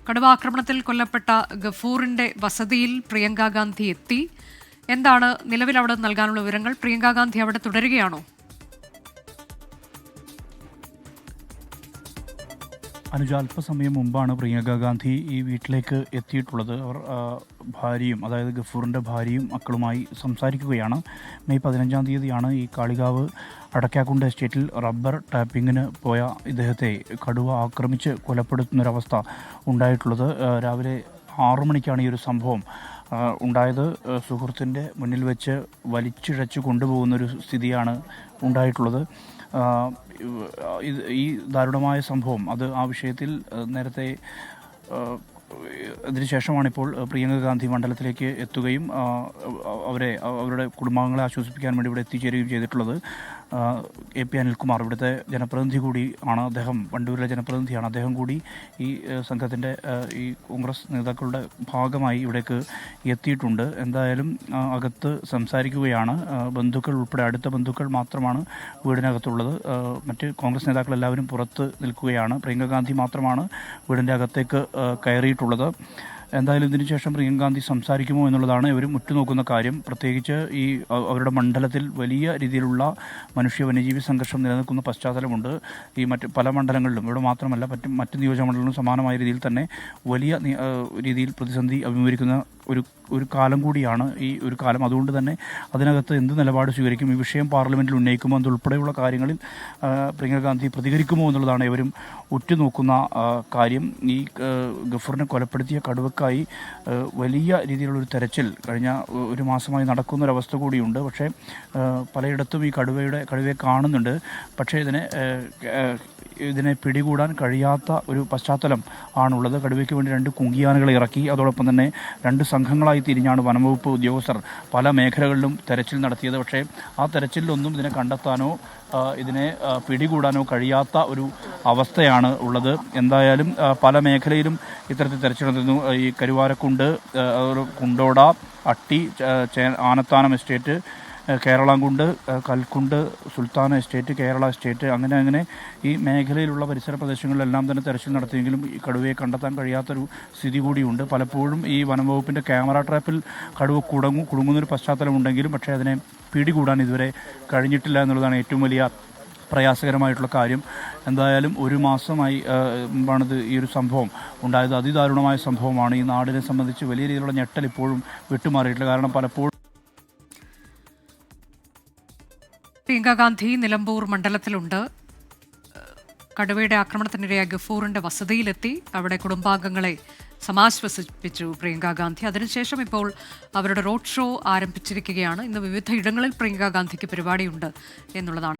കടുവാക്രമണത്തിൽ കൊല്ലപ്പെട്ട ഗഫൂറിന്റെ വസതിയിൽ പ്രിയങ്ക ഗാന്ധി എത്തി. എന്താണ് നിലവിൽ അവിടെ നൽകാനുള്ള വിവരങ്ങൾ? പ്രിയങ്ക ഗാന്ധി അവിടെ തുടരുകയാണോ? അനുജ, അല്പസമയം മുമ്പാണ് പ്രിയങ്ക ഗാന്ധി ഈ വീട്ടിലേക്ക് എത്തിയിട്ടുള്ളത്. അവർ ഭാര്യയും, അതായത് ഗഫൂറിൻ്റെ ഭാര്യയും മക്കളുമായി സംസാരിക്കുകയാണ്. മെയ് 15-ാം തീയതിയാണ് ഈ കാളികാവ് അടക്കാക്കുണ്ട് എസ്റ്റേറ്റിൽ റബ്ബർ ടാപ്പിങ്ങിന് പോയ ഇദ്ദേഹത്തെ കടുവ ആക്രമിച്ച് കൊലപ്പെടുത്തുന്നൊരവസ്ഥ ഉണ്ടായിട്ടുള്ളത്. രാവിലെ 6 മണിക്കാണ് ഈ ഒരു സംഭവം ഉണ്ടായത്. സുഹൃത്തിൻ്റെ മുന്നിൽ വെച്ച് വലിച്ചിഴച്ച് കൊണ്ടുപോകുന്നൊരു സ്ഥിതിയാണ് ഉണ്ടായിട്ടുള്ളത്. ഈ ദാരുണമായ സംഭവം ആ വിഷയത്തിൽ നേരത്തെ അതിനുശേഷമാണിപ്പോൾ പ്രിയങ്ക ഗാന്ധി മണ്ഡലത്തിലേക്ക് എത്തുകയും അവരുടെ കുടുംബാംഗങ്ങളെ ആശ്വസിപ്പിക്കാൻ വേണ്ടി ഇവിടെ എത്തിച്ചേരുകയും ചെയ്തിട്ടുള്ളത്. AP അനിൽകുമാർ ഇവിടുത്തെ ജനപ്രതിനിധി കൂടി ആണ്. അദ്ദേഹം വണ്ടൂരിലെ ജനപ്രതിനിധിയാണ്. അദ്ദേഹം കൂടി ഈ സംഘത്തിൻ്റെ ഈ കോൺഗ്രസ് നേതാക്കളുടെ ഭാഗമായി ഇവിടേക്ക് എത്തിയിട്ടുണ്ട്. എന്തായാലും അകത്ത് സംസാരിക്കുകയാണ്. ബന്ധുക്കൾ ഉൾപ്പെടെ അടുത്ത ബന്ധുക്കൾ മാത്രമാണ് വീടിനകത്തുള്ളത്. മറ്റ് കോൺഗ്രസ് നേതാക്കൾ എല്ലാവരും പുറത്ത് നിൽക്കുകയാണ്. പ്രിയങ്ക ഗാന്ധി മാത്രമാണ് വീടിൻ്റെ അകത്തേക്ക് കയറിയിട്ടുള്ളത്. എന്തായാലും ഇതിനുശേഷം പ്രിയങ്ക ഗാന്ധി സംസാരിക്കുമോ എന്നുള്ളതാണ് ഇവരും ഉറ്റുനോക്കുന്ന കാര്യം. പ്രത്യേകിച്ച് ഈ അവരുടെ മണ്ഡലത്തിൽ വലിയ രീതിയിലുള്ള മനുഷ്യ വന്യജീവി സംഘർഷം നിലനിൽക്കുന്ന പശ്ചാത്തലമുണ്ട്. ഈ മറ്റ് പല മണ്ഡലങ്ങളിലും, ഇവിടെ മാത്രമല്ല മറ്റ് നിയോജകമണ്ഡലങ്ങളിലും സമാനമായ രീതിയിൽ തന്നെ വലിയ രീതിയിൽ പ്രതിസന്ധി അഭിമുഖീകരിക്കുന്ന ഒരു കാലം കൂടിയാണ് ഈ ഒരു കാലം. അതുകൊണ്ട് തന്നെ അതിനകത്ത് എന്ത് നിലപാട് സ്വീകരിക്കും, ഈ വിഷയം പാർലമെൻറ്റിൽ ഉന്നയിക്കുമോ എന്നുൾപ്പെടെയുള്ള കാര്യങ്ങളിൽ പ്രിയങ്ക ഗാന്ധി പ്രതികരിക്കുമോ എന്നുള്ളതാണ് ഇവരും ഉറ്റുനോക്കുന്ന കാര്യം. ഈ ഗഫൂറിനെ കൊലപ്പെടുത്തിയ കടുവക്കായി വലിയ രീതിയിലുള്ളൊരു തെരച്ചിൽ കഴിഞ്ഞ ഒരു മാസമായി നടക്കുന്നൊരവസ്ഥ കൂടിയുണ്ട്. പക്ഷേ പലയിടത്തും ഈ കടുവയെ കാണുന്നുണ്ട്. പക്ഷേ ഇതിനെ പിടികൂടാൻ കഴിയാത്ത ഒരു പശ്ചാത്തലം ആണുള്ളത്. കടുവയ്ക്ക് വേണ്ടി 2 കുങ്കിയാനകളെ ഇറക്കി. അതോടൊപ്പം തന്നെ 2 സംഘങ്ങളായി തിരിഞ്ഞാണ് വനംവകുപ്പ് ഉദ്യോഗസ്ഥർ പല മേഖലകളിലും തെരച്ചിൽ നടത്തിയത്. പക്ഷേ ആ തെരച്ചിലൊന്നും ഇതിനെ കണ്ടെത്താനോ ഇതിനെ പിടികൂടാനോ കഴിയാത്ത ഒരു അവസ്ഥയാണ് ഉള്ളത്. എന്തായാലും പല മേഖലയിലും ഇത്തരത്തിൽ തെരച്ചിൽ നടത്തുന്നു. ഈ കരുവാരക്കുണ്ട്, കുണ്ടോട, അട്ടി, Anathanam estate, Keralamkund, Kalkundu, Sultana estate, Kerala estate, അങ്ങനെ ഈ മേഖലയിലുള്ള പരിസര പ്രദേശങ്ങളിലെല്ലാം തന്നെ തെരച്ചിൽ നടത്തിയെങ്കിലും ഈ കടുവയെ കണ്ടെത്താൻ കഴിയാത്തൊരു സ്ഥിതി കൂടിയുണ്ട്. പലപ്പോഴും ഈ വനംവകുപ്പിൻ്റെ ക്യാമറ ട്രാപ്പിൽ കടുവ കുടുങ്ങുന്നൊരു പശ്ചാത്തലമുണ്ടെങ്കിലും പക്ഷേ അതിനെ പിടികൂടാൻ ഇതുവരെ കഴിഞ്ഞിട്ടില്ല എന്നുള്ളതാണ് ഏറ്റവും വലിയ പ്രയാസകരമായിട്ടുള്ള കാര്യം. എന്തായാലും 1 മാസമായി മുമ്പാണിത് ഈ ഒരു സംഭവം ഉണ്ടായത്. അതിദാരുണമായ സംഭവമാണ്. ഈ നാടിനെ സംബന്ധിച്ച് വലിയ രീതിയിലുള്ള ഞെട്ടൽ ഇപ്പോഴും വിട്ടുമാറിയിട്ടില്ല. കാരണം പലപ്പോഴും പ്രിയങ്ക ഗാന്ധി നിലമ്പൂർ മണ്ഡലത്തിലുണ്ട്. കടുവയുടെ ആക്രമണത്തിനിരയായ ഗഫൂറിന്റെ വസതിയിലെത്തി. അവിടെ കുടുംബാംഗങ്ങളെ സമാശ്വസിപ്പിച്ചു പ്രിയങ്ക ഗാന്ധി. അതിനുശേഷം ഇപ്പോൾ അവരുടെ റോഡ് ഷോ ആരംഭിച്ചിരിക്കുകയാണ്. ഇന്ന് വിവിധ ഇടങ്ങളിൽ പ്രിയങ്ക ഗാന്ധിക്ക് പരിപാടിയുണ്ട് എന്നുള്ളതാണ്.